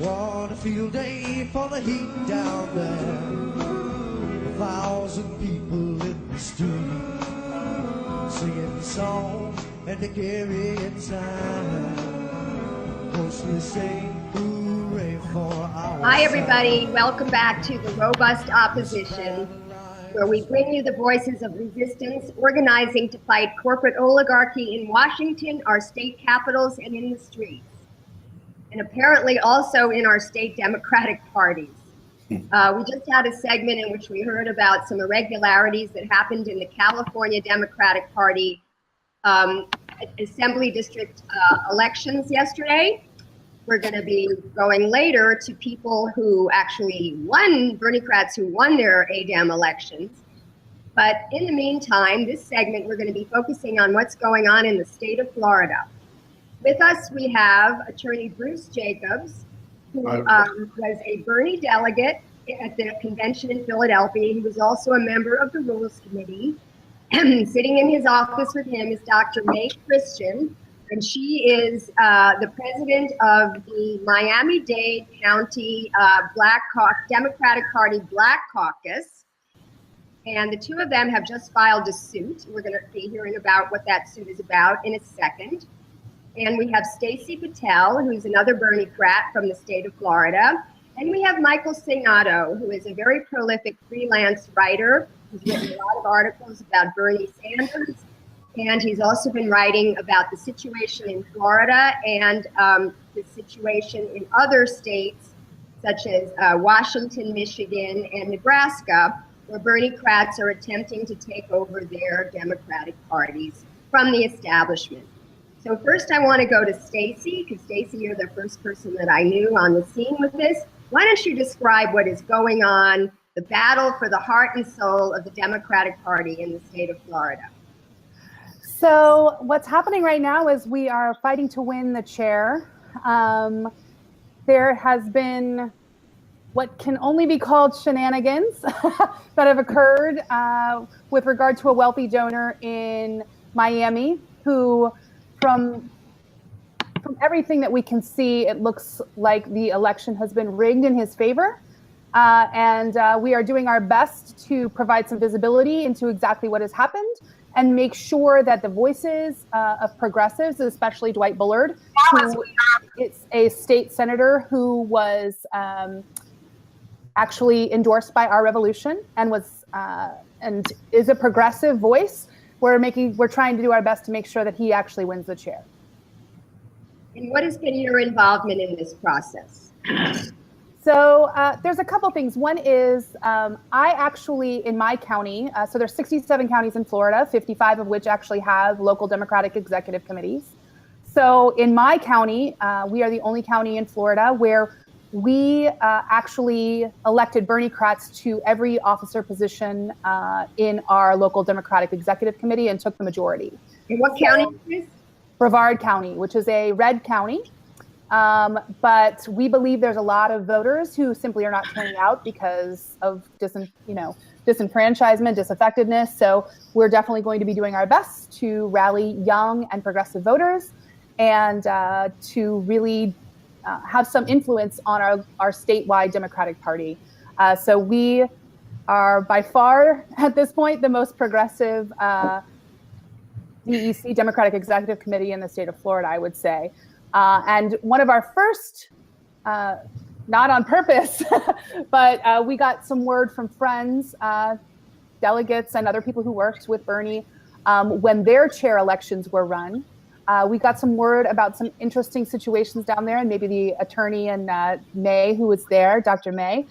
What a field day for the heat down there. 1,000 people in the street, singing songs and they carry inside. Mostly sing hooray for our Hi everybody, welcome back to the Robust Opposition, where we bring you the voices of resistance organizing to fight corporate oligarchy in Washington, our state capitals, and in the streets. And apparently also in our state Democratic parties. We just had a segment in which we heard about some irregularities that happened in the California Democratic Party Assembly District elections yesterday. We're going to be going later to people who actually won, Berniecrats who won their ADEM elections. But in the meantime, this segment, we're going to be focusing on what's going on in the state of Florida. With us, we have attorney Bruce Jacobs, who was a Bernie delegate at the convention in Philadelphia. He was also a member of the Rules Committee. Sitting in his office with him is Dr. May Christian, and she is the president of the Miami-Dade County Democratic Party Black Caucus. And the two of them have just filed a suit. We're going to be hearing about what that suit is about in a second. And we have Stacey Patel, who's another Berniecrat from the state of Florida. And we have Michael Sainato, who is a very prolific freelance writer. He's written a lot of articles about Bernie Sanders. And he's also been writing about the situation in Florida and the situation in other states, such as Washington, Michigan, and Nebraska, where Berniecrats are attempting to take over their Democratic parties from the establishment. So first I want to go to Stacey, because Stacey, you're the first person that I knew on the scene with this. Why don't you describe what is going on, the battle for the heart and soul of the Democratic Party in the state of Florida? So what's happening right now is we are fighting to win the chair. There has been what can only be called shenanigans that have occurred with regard to a wealthy donor in Miami who, from everything that we can see, it looks like the election has been rigged in his favor. And we are doing our best to provide some visibility into exactly what has happened and make sure that the voices of progressives, especially Dwight Bullard, who is a state senator who was actually endorsed by our revolution and was and is a progressive voice. We're trying to do our best to make sure that he actually wins the chair. And what has been your involvement in this process? So there's a couple things. One is I actually, in my county, so there's 67 counties in Florida, 55 of which actually have local Democratic executive committees. So in my county, we are the only county in Florida where we actually elected Berniecrats to every officer position in our local Democratic executive committee and took the majority. In what county is this? Brevard County, which is a red county. But we believe there's a lot of voters who simply are not turning out because of disenfranchisement, disaffectedness. So we're definitely going to be doing our best to rally young and progressive voters and to really have some influence on our statewide Democratic Party. So we are by far, at this point, the most progressive DEC, Democratic Executive Committee in the state of Florida, I would say. And one of our first, not on purpose, but we got some word from friends, delegates, and other people who worked with Bernie when their chair elections were run. We got some word about some interesting situations down there, and maybe the attorney and May, who was there, Dr. May,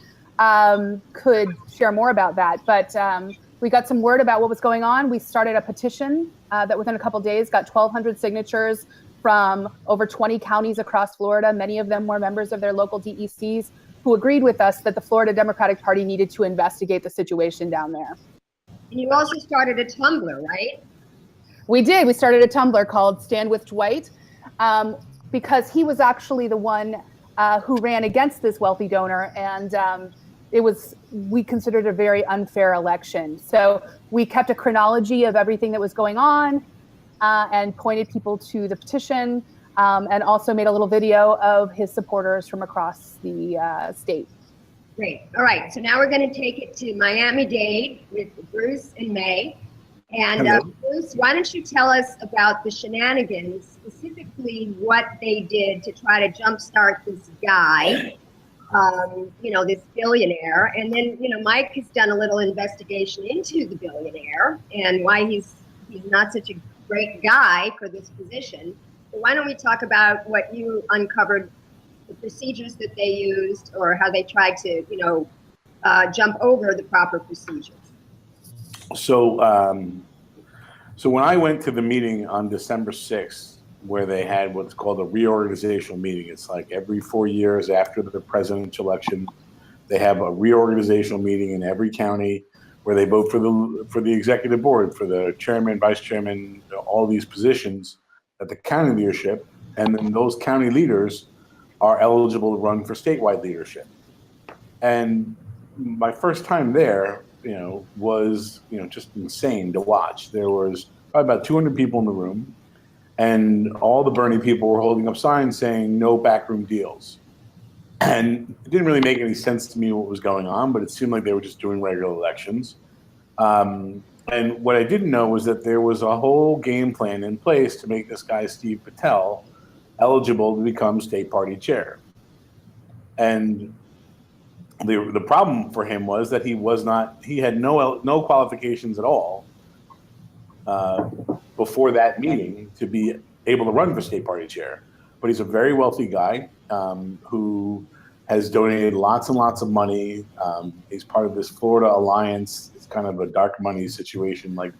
could share more about that. But we got some word about what was going on. We started a petition that within a couple of days got 1,200 signatures from over 20 counties across Florida. Many of them were members of their local DECs who agreed with us that the Florida Democratic Party needed to investigate the situation down there. And you also started a Tumblr, right? We did. We started a Tumblr called Stand with Dwight because he was actually the one who ran against this wealthy donor, and we considered a very unfair election. So we kept a chronology of everything that was going on and pointed people to the petition. and also made a little video of his supporters from across the state. Great. All right. So now we're going to take it to Miami-Dade with Bruce and May. And Bruce, why don't you tell us about the shenanigans, specifically what they did to try to jumpstart this guy, this billionaire. And then, Mike has done a little investigation into the billionaire and why he's not such a great guy for this position. So why don't we talk about what you uncovered, the procedures that they used, or how they tried to, jump over the proper procedures. So when I went to the meeting on December 6th, where they had what's called a reorganizational meeting, it's like every 4 years after the presidential election, they have a reorganizational meeting in every county where they vote for the executive board, for the chairman, vice chairman, all these positions at the county leadership, and then those county leaders are eligible to run for statewide leadership. And my first time there, was, just insane to watch. There was probably about 200 people in the room, and all the Bernie people were holding up signs saying no backroom deals. And it didn't really make any sense to me what was going on, but it seemed like they were just doing regular elections. And what I didn't know was that there was a whole game plan in place to make this guy, Steve Patel, eligible to become state party chair. And the problem for him was that he had no qualifications at all before that meeting to be able to run for state party chair. But he's a very wealthy guy who has donated lots and lots of money. He's part of this Florida alliance. It's kind of a dark money situation, like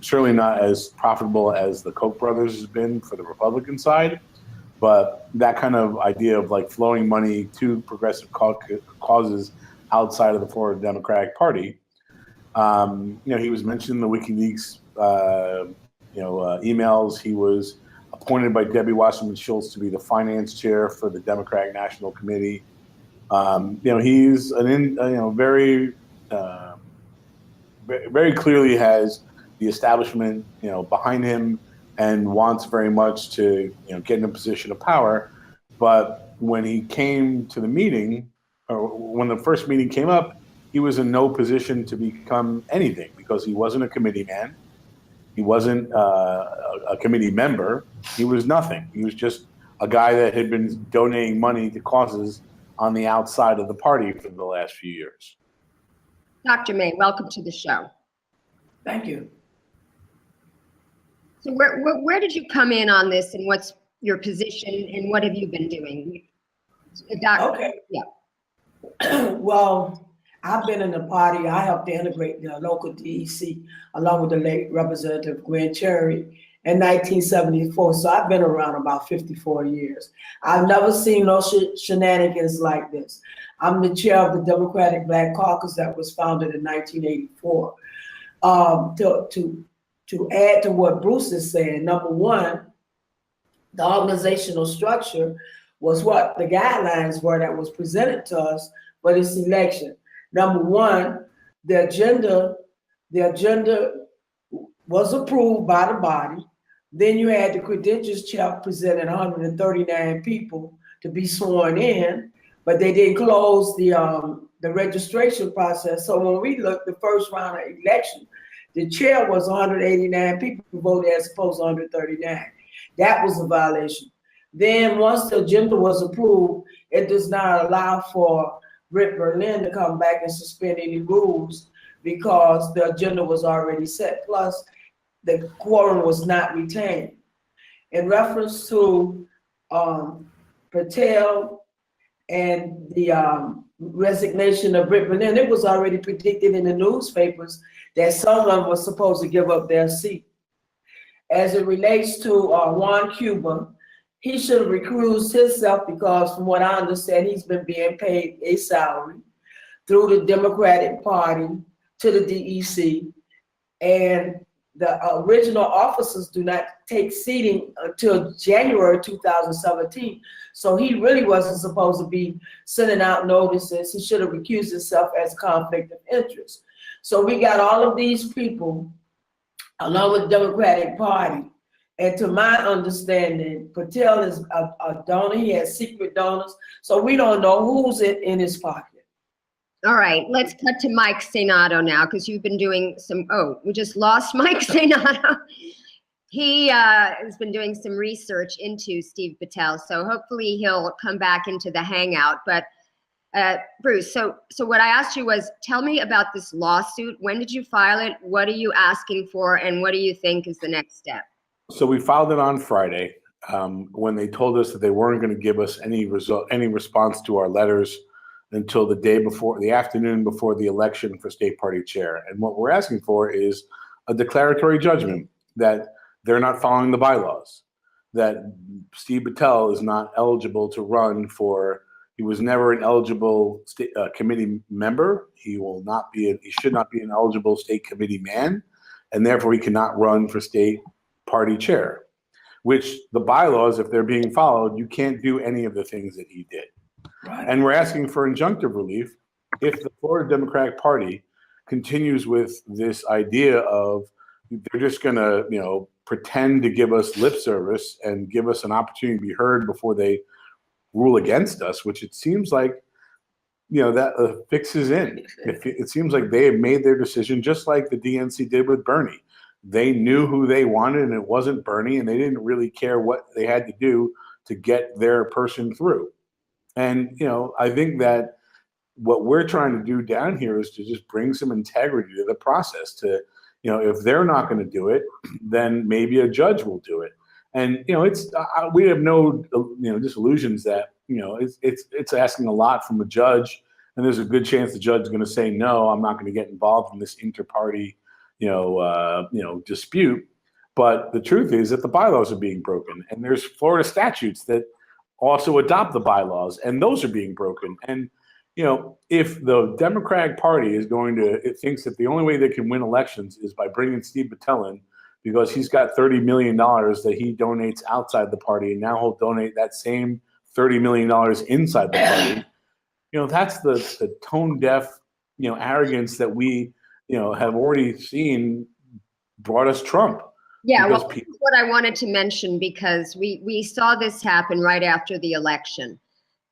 certainly not as profitable as the Koch brothers has been for the Republican side. But that kind of idea of like flowing money to progressive causes outside of the Florida Democratic Party. He was mentioned in the WikiLeaks, emails. He was appointed by Debbie Wasserman Schultz to be the finance chair for the Democratic National Committee. He's very clearly has the establishment, behind him, and wants very much to, get in a position of power. But when he came to the meeting, or when the first meeting came up, he was in no position to become anything because he wasn't a committee man. He wasn't a committee member. He was nothing. He was just a guy that had been donating money to causes on the outside of the party for the last few years. Dr. May, welcome to the show. Thank you. So where did you come in on this, and what's your position, and what have you been doing? Okay. Yeah. Well, I've been in the party. I helped to integrate the local DEC along with the late Representative Gwen Cherry in 1974. So I've been around about 54 years. I've never seen no shenanigans like this. I'm the chair of the Democratic Black Caucus that was founded in 1984. To add to what Bruce is saying, number one, the organizational structure was what the guidelines were that was presented to us for this election. Number one, the agenda was approved by the body. Then you had the credentials check presented 139 people to be sworn in, but they didn't close the registration process. So when we looked the first round of election, the chair was 189 people who voted as opposed to 139. That was a violation. Then once the agenda was approved, it does not allow for Rick Berlin to come back and suspend any rules because the agenda was already set. Plus, the quorum was not retained. In reference to Patel and the resignation of Rick Berlin, it was already predicted in the newspapers that someone was supposed to give up their seat. As it relates to Juan Cuba, he should have recused himself because from what I understand, he's been being paid a salary through the Democratic Party to the DEC, and the original officers do not take seating until January 2017. So he really wasn't supposed to be sending out notices. He should have recused himself as a conflict of interest. So we got all of these people, along with the Democratic Party, And to my understanding, Patel is a donor. He has secret donors. So we don't know who's in his pocket. All right, let's cut to Mike Sainato now, because you've been doing some, oh, we just lost Mike Sainato. He has been doing some research into Steve Patel, so hopefully he'll come back into the hangout. But Bruce, so what I asked you was, tell me about this lawsuit. When did you file it? What are you asking for? And what do you think is the next step? So we filed it on Friday when they told us that they weren't going to give us any response to our letters until the day before, the afternoon before the election for state party chair. And what we're asking for is a declaratory judgment that they're not following the bylaws, that Steve Bittel is not eligible to run for, he was never an eligible state committee member. He should not be an eligible state committee man, and therefore he cannot run for state party chair, which the bylaws, if they're being followed, you can't do any of the things that he did. Right. And we're asking for injunctive relief if the Florida Democratic Party continues with this idea of they're just going to, pretend to give us lip service and give us an opportunity to be heard before they rule against us, which it seems like, that fix is in. It seems like they have made their decision just like the DNC did with Bernie. They knew who they wanted and it wasn't Bernie, and they didn't really care what they had to do to get their person through. And, I think that what we're trying to do down here is to just bring some integrity to the process to, if they're not going to do it, then maybe a judge will do it. And, we have no, disillusions that, it's asking a lot from a judge, and there's a good chance the judge is going to say, no, I'm not going to get involved in this inter-party, dispute. But the truth is that the bylaws are being broken, and there's Florida statutes that also adopt the bylaws, and those are being broken. And, if the Democratic Party is it thinks that the only way they can win elections is by bringing Steve Patel in, because he's got $30 million that he donates outside the party, and now he'll donate that same $30 million inside the party. That's the tone deaf, arrogance that we, have already seen brought us Trump. Yeah, well, this is what I wanted to mention, because we saw this happen right after the election.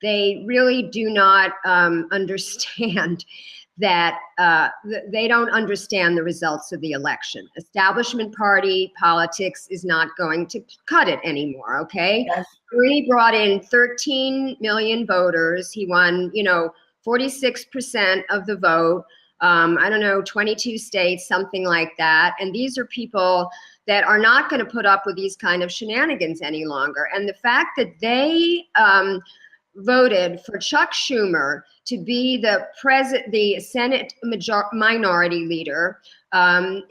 They really do not understand that they don't understand the results of the election. Establishment party politics is not going to cut it anymore, okay? Yes. He brought in 13 million voters. He won, 46% of the vote. 22 states, something like that. And these are people that are not going to put up with these kind of shenanigans any longer. And the fact that they voted for Chuck Schumer to be the Senate minority leader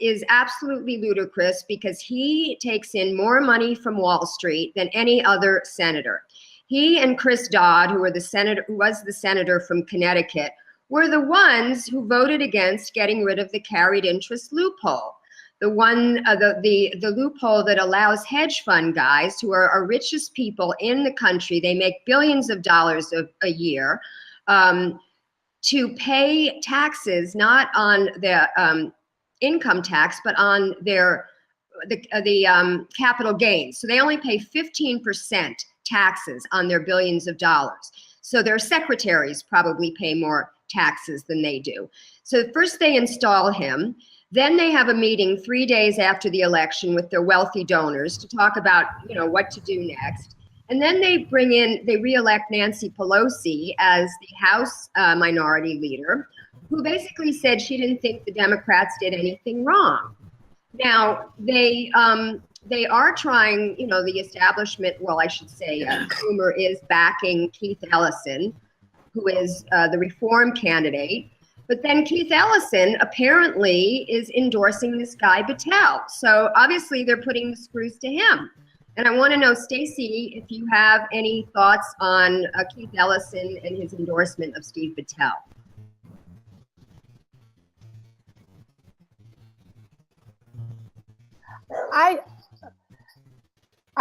is absolutely ludicrous, because he takes in more money from Wall Street than any other senator. He and Chris Dodd, who was the senator from Connecticut, were the ones who voted against getting rid of the carried interest loophole. The loophole that allows hedge fund guys, who are our richest people in the country, they make billions of dollars a year, to pay taxes not on the income tax, but on the capital gains. So they only pay 15% taxes on their billions of dollars. So their secretaries probably pay more taxes than they do. So first they install him. Then they have a meeting 3 days after the election with their wealthy donors to talk about, what to do next. And then they re-elect Nancy Pelosi as the House minority leader, who basically said she didn't think the Democrats did anything wrong. Now, they are trying, the establishment, well, I should say, Schumer is backing Keith Ellison, who is the reform candidate. But then Keith Ellison apparently is endorsing this guy, Patel. So obviously they're putting the screws to him. And I want to know, Stacey, if you have any thoughts on Keith Ellison and his endorsement of Steve Patel. I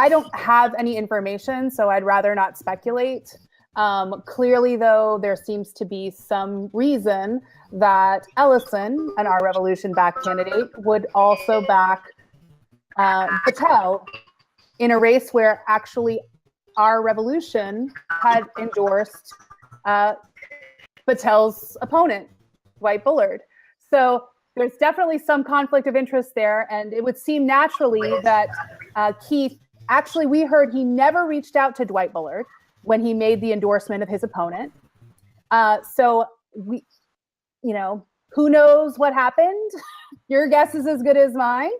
don't have any information, so I'd rather not speculate. Clearly, though, there seems to be some reason that Ellison, an Our Revolution back candidate, would also back Patel in a race where actually our revolution had endorsed Patel's opponent, Dwight Bullard. So there's definitely some conflict of interest there, and it would seem naturally that Keith, actually we heard he never reached out to Dwight Bullard when he made the endorsement of his opponent. So we, you know, who knows what happened? Your guess is as good as mine,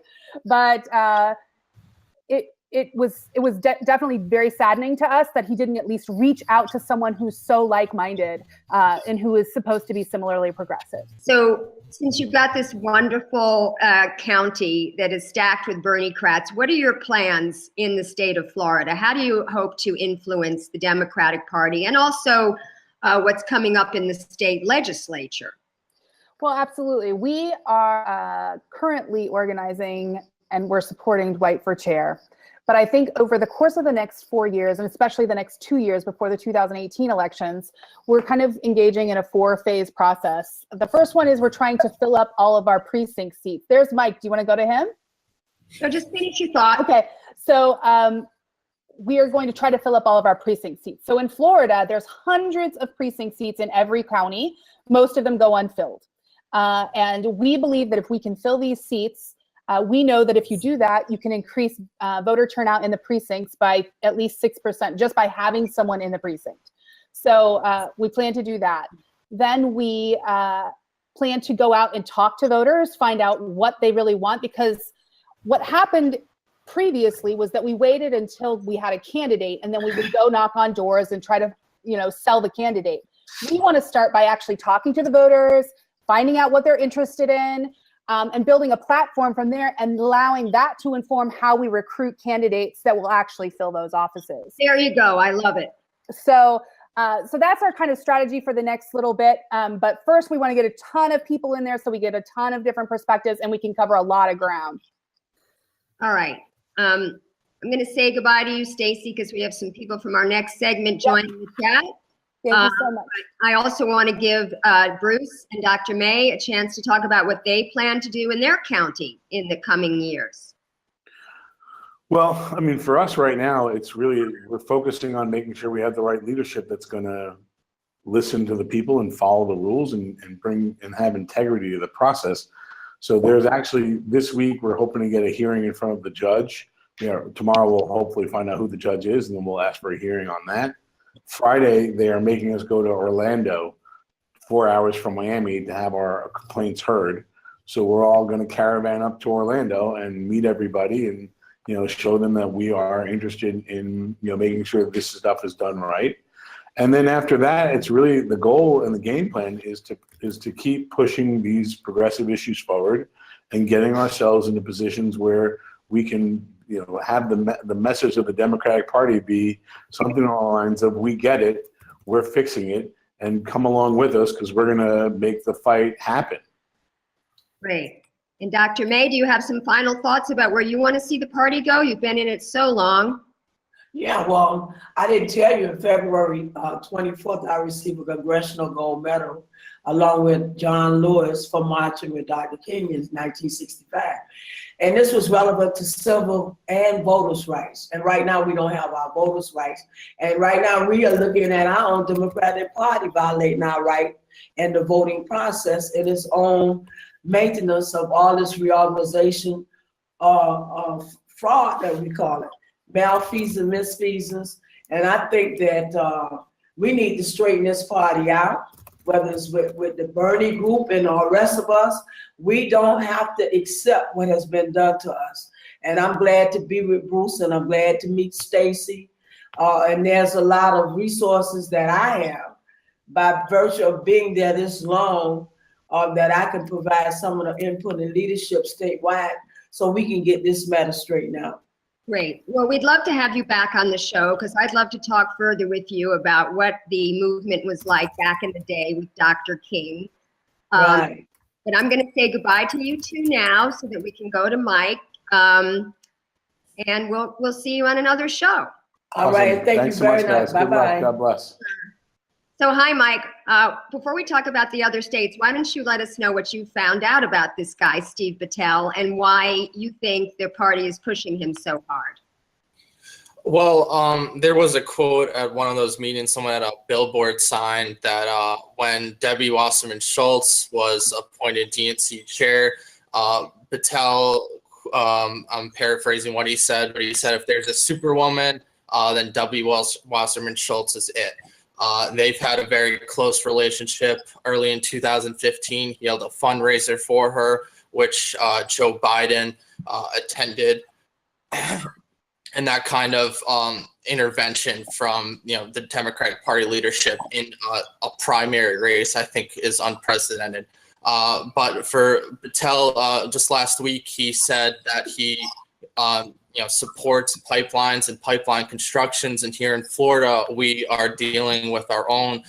but it was definitely very saddening to us that he didn't at least reach out to someone who's so like-minded and who is supposed to be similarly progressive. So since you've got this wonderful county that is stacked with Berniecrats, what are your plans in the state of Florida? How do you hope to influence the Democratic Party, and also what's coming up in the state legislature? Well, absolutely. We are currently organizing and we're supporting Dwight for chair. But I think over the course of the next 4 years, and especially the next 2 years before the 2018 elections, we're kind of engaging in a 4-phase process. The first one is we're trying to fill up all of our precinct seats. There's Mike. Do you want to go to him? So just finish your thought. Okay. So we are going to try to fill up all of our precinct seats. So in Florida, there's hundreds of precinct seats in every county. Most of them go unfilled. And we believe that if we can fill these seats, we know that if you do that, you can increase voter turnout in the precincts by at least 6% just by having someone in the precinct. So we plan to do that. Then we plan to go out and talk to voters, find out what they really want, because what happened previously was that we waited until we had a candidate and then we would go knock on doors and try to, you know, sell the candidate. We want to start by actually talking to the voters, finding out what they're interested in, and building a platform from there and allowing that to inform how we recruit candidates that will actually fill those offices. There you go. I love it. So that's our kind of strategy for the next little bit. But first, we want to get a ton of people in there so we get a ton of different perspectives and we can cover a lot of ground. All right. I'm going to say goodbye to you, Stacey, because we have some people from our next segment joining the chat. Thank you so much. I also want to give Bruce and Dr. May a chance to talk about what they plan to do in their county in the coming years. Well, I mean, for us right now, it's really, we're focusing on making sure we have the right leadership that's going to listen to the people and follow the rules and bring and have integrity to the process. So there's actually, this week, we're hoping to get a hearing in front of the judge. You know, tomorrow we'll hopefully find out who the judge is, and then we'll ask for a hearing on that. Friday, they are making us go to Orlando, 4 hours from Miami, to have our complaints heard. So we're all going to caravan up to Orlando and meet everybody and, you know, show them that we are interested in, you know, making sure that this stuff is done right. And then after that, it's really the goal and the game plan is to keep pushing these progressive issues forward and getting ourselves into positions where we can, you know, have the message of the Democratic Party be something along the lines of, we get it, we're fixing it, and come along with us because we're going to make the fight happen. Great. And Dr. May, do you have some final thoughts about where you want to see the party go? You've been in it so long. Yeah, well, I didn't tell you, in February 24th, I received a Congressional Gold Medal along with John Lewis for marching with Dr. King in 1965. And this was relevant to civil and voters' rights. And right now we don't have our voters' rights. And right now we are looking at our own Democratic Party violating our right in the voting process in its own maintenance of all this reorganization of fraud that we call it, malfeasance, misfeasance. And I think that we need to straighten this party out, whether it's with the Bernie group and the rest of us. We don't have to accept what has been done to us. And I'm glad to be with Bruce, and I'm glad to meet Stacey. And there's a lot of resources that I have by virtue of being there this long, that I can provide some of the input and leadership statewide so we can get this matter straightened out. Great. Well, we'd love to have you back on the show because I'd love to talk further with you about what the movement was like back in the day with Dr. King. Right. But I'm going to say goodbye to you two now so that we can go to Mike. And we'll see you on another show. All right. Thanks you very much. Bye-bye. God bless. So hi, Mike. Before we talk about the other states, why don't you let us know what you found out about this guy, Steve Bittel, and why you think their party is pushing him so hard? Well, there was a quote at one of those meetings. Someone had a billboard sign that when Debbie Wasserman Schultz was appointed DNC chair, Patel, I'm paraphrasing what he said, but he said if there's a superwoman, then Debbie Wasserman Schultz is it. They've had a very close relationship. Early in 2015, he held a fundraiser for her, which Joe Biden attended. And that kind of intervention from the Democratic Party leadership in a primary race, I think, is unprecedented. But for Patel, just last week, he said that he supports pipelines and pipeline constructions. And here in Florida, we are dealing with our own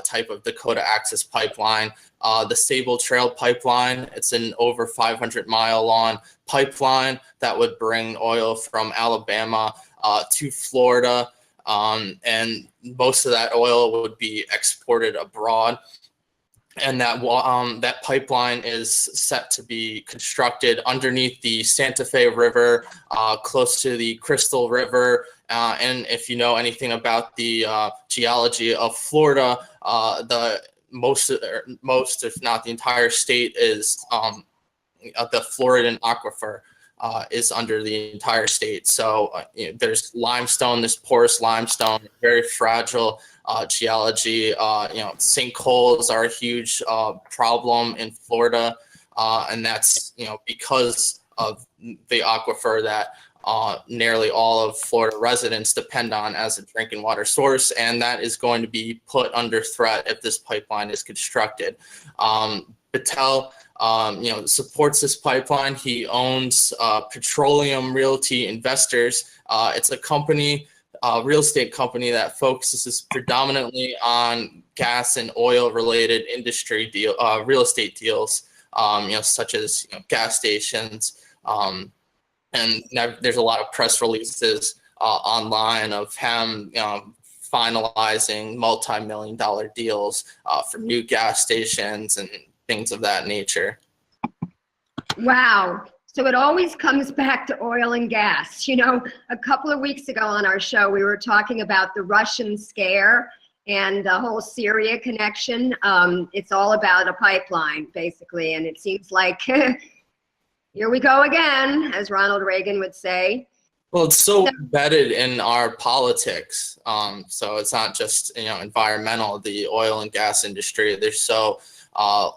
type of Dakota Access Pipeline, the Sable Trail Pipeline. It's an over 500-mile long pipeline that would bring oil from Alabama to Florida, and most of that oil would be exported abroad. And that pipeline is set to be constructed underneath the Santa Fe River, close to the Crystal River. And if you know anything about the geology of Florida, the most, if not the entire state, is the Floridan aquifer is under the entire state. So there's limestone, this porous limestone, very fragile geology. Sinkholes are a huge problem in Florida, and that's because of the aquifer that nearly all of Florida residents depend on as a drinking water source, and that is going to be put under threat if this pipeline is constructed. Bittel, supports this pipeline. He owns Petroleum Realty Investors. It's a company, real estate company that focuses predominantly on gas and oil related industry real estate deals, such as gas stations. And there's a lot of press releases online of him finalizing multi-million-dollar deals for new gas stations and things of that nature. Wow. So it always comes back to oil and gas. A couple of weeks ago on our show, we were talking about the Russian scare and the whole Syria connection. It's all about a pipeline, basically. And it seems like here we go again, as Ronald Reagan would say. Well, it's so embedded in our politics. So it's not just environmental. The oil and gas industry, they're so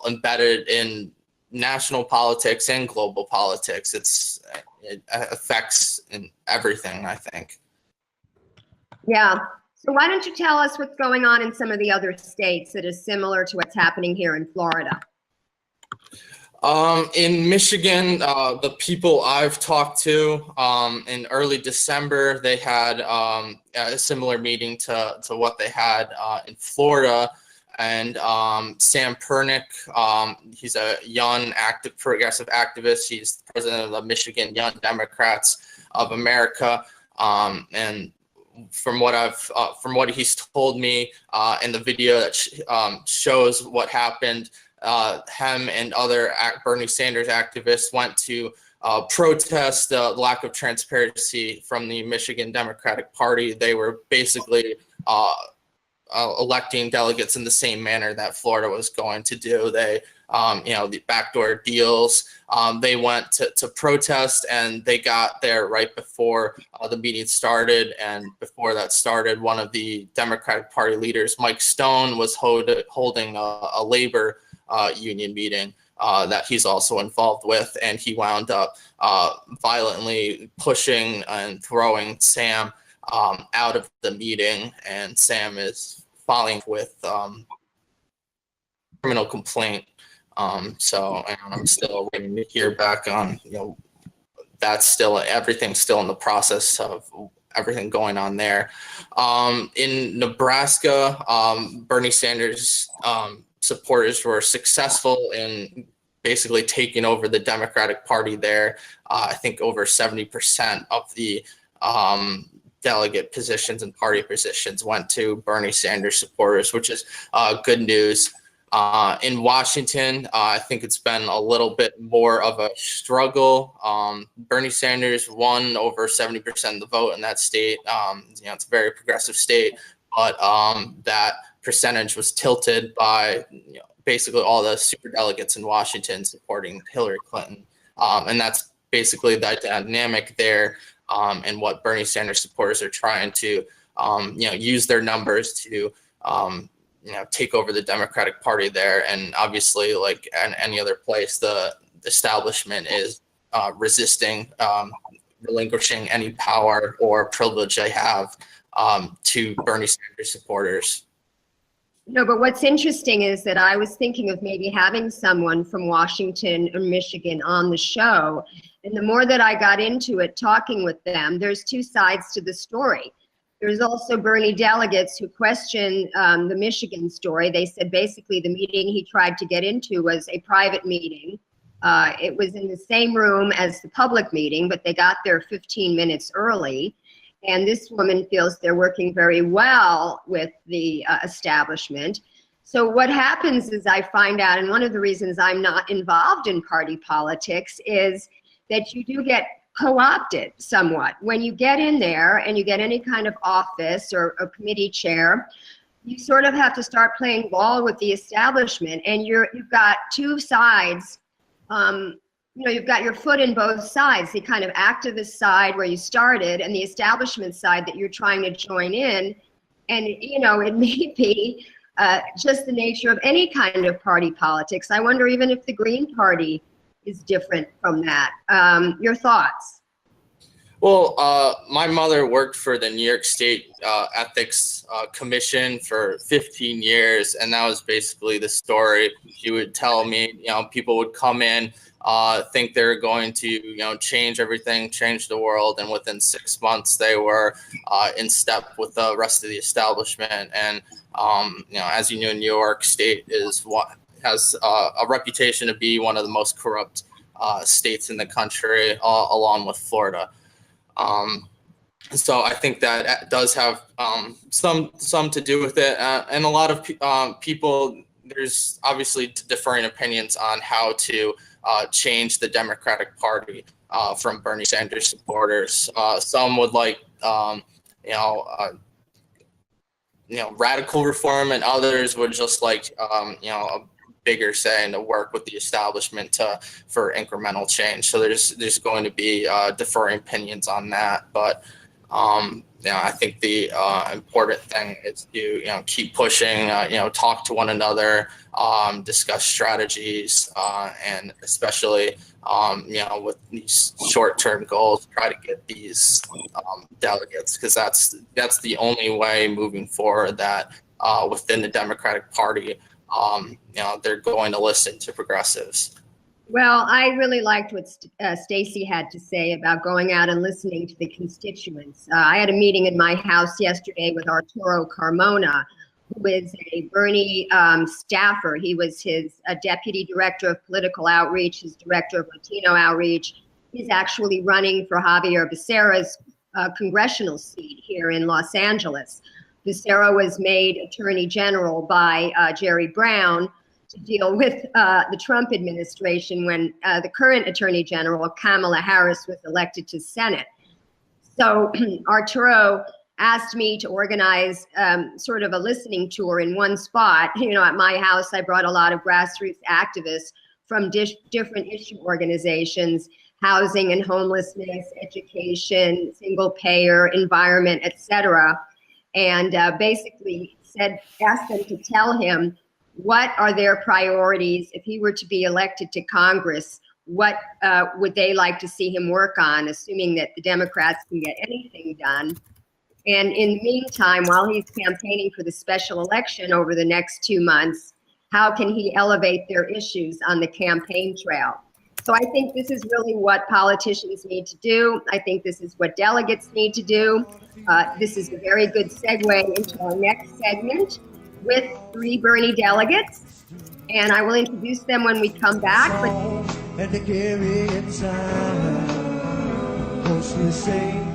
embedded in national politics and global politics. It affects in everything, I think. Yeah. So why don't you tell us what's going on in some of the other states that is similar to what's happening here in Florida? In Michigan, the people I've talked to, in early December, they had a similar meeting to what they had in Florida. And Sam Pernick, he's a young, active, progressive activist. He's the president of the Michigan Young Democrats of America. And from what he's told me in the video that shows what happened, him and other Bernie Sanders activists went to protest the lack of transparency from the Michigan Democratic Party. They were basically electing delegates in the same manner that Florida was going to do. They, the backdoor deals, they went to protest, and they got there right before the meeting started. And before that started, one of the Democratic Party leaders, Mike Stone, was holding a labor union meeting that he's also involved with, and he wound up violently pushing and throwing Sam out of the meeting, and Sam is filing with criminal complaint. So I'm still waiting to hear back on, everything's still in the process of everything going on there. In Nebraska, Bernie Sanders supporters were successful in basically taking over the Democratic Party there. I think over 70% of the delegate positions and party positions went to Bernie Sanders supporters, which is good news. In Washington, I think it's been a little bit more of a struggle. Bernie Sanders won over 70% of the vote in that state. It's a very progressive state, but that percentage was tilted by basically all the superdelegates in Washington supporting Hillary Clinton. And that's basically the dynamic there, and what Bernie Sanders supporters are trying to use their numbers to take over the Democratic Party there. And obviously, like in any other place, the establishment is resisting relinquishing any power or privilege they have to Bernie Sanders supporters. No, but what's interesting is that I was thinking of maybe having someone from Washington or Michigan on the show. And the more that I got into it, talking with them, there's two sides to the story. There's also Bernie delegates who question the Michigan story. They said basically the meeting he tried to get into was a private meeting. It was in the same room as the public meeting, but they got there 15 minutes early. And this woman feels they're working very well with the establishment. So what happens is I find out, and one of the reasons I'm not involved in party politics is that you do get co-opted somewhat. When you get in there and you get any kind of office or a committee chair, you sort of have to start playing ball with the establishment, and you've got two sides. You've got your foot in both sides, the kind of activist side where you started and the establishment side that you're trying to join in. And, it may be just the nature of any kind of party politics. I wonder even if the Green Party is different from that. Your thoughts? Well, my mother worked for the New York State Ethics Commission for 15 years, and that was basically the story. She would tell me, people would come in, think they're going to, change everything, change the world, and within 6 months they were in step with the rest of the establishment. And as you know, New York State has a reputation to be one of the most corrupt states in the country, along with Florida. So I think that does have some to do with it, and a lot of people. There's obviously differing opinions on how to change the Democratic Party from Bernie Sanders supporters. Some would like radical reform, and others would just like a bigger say and to work with the establishment for incremental change. So there's going to be differing opinions on that, but I think the important thing is to keep pushing, talk to one another, discuss strategies, and especially with these short-term goals, try to get these delegates, because that's the only way moving forward that within the Democratic Party they're going to listen to progressives. Well, I really liked what Stacey had to say about going out and listening to the constituents. I had a meeting in my house yesterday with Arturo Carmona, who is a Bernie staffer. He was his deputy director of political outreach, his director of Latino outreach. He's actually running for Javier Becerra's congressional seat here in Los Angeles. Becerra was made attorney general by Jerry Brown to deal with the Trump administration when the current attorney general, Kamala Harris, was elected to Senate. So Arturo asked me to organize sort of a listening tour in one spot. At my house, I brought a lot of grassroots activists from different issue organizations, housing and homelessness, education, single payer, environment, etc. And basically asked them to tell him what are their priorities if he were to be elected to Congress. What would they like to see him work on, assuming that the Democrats can get anything done? And in the meantime, while he's campaigning for the special election over the next 2 months, how can he elevate their issues on the campaign trail? So I think this is really what politicians need to do. I think this is what delegates need to do. This is a very good segue into our next segment with 3 Bernie delegates. And I will introduce them when we come back. And to carry inside, mostly sing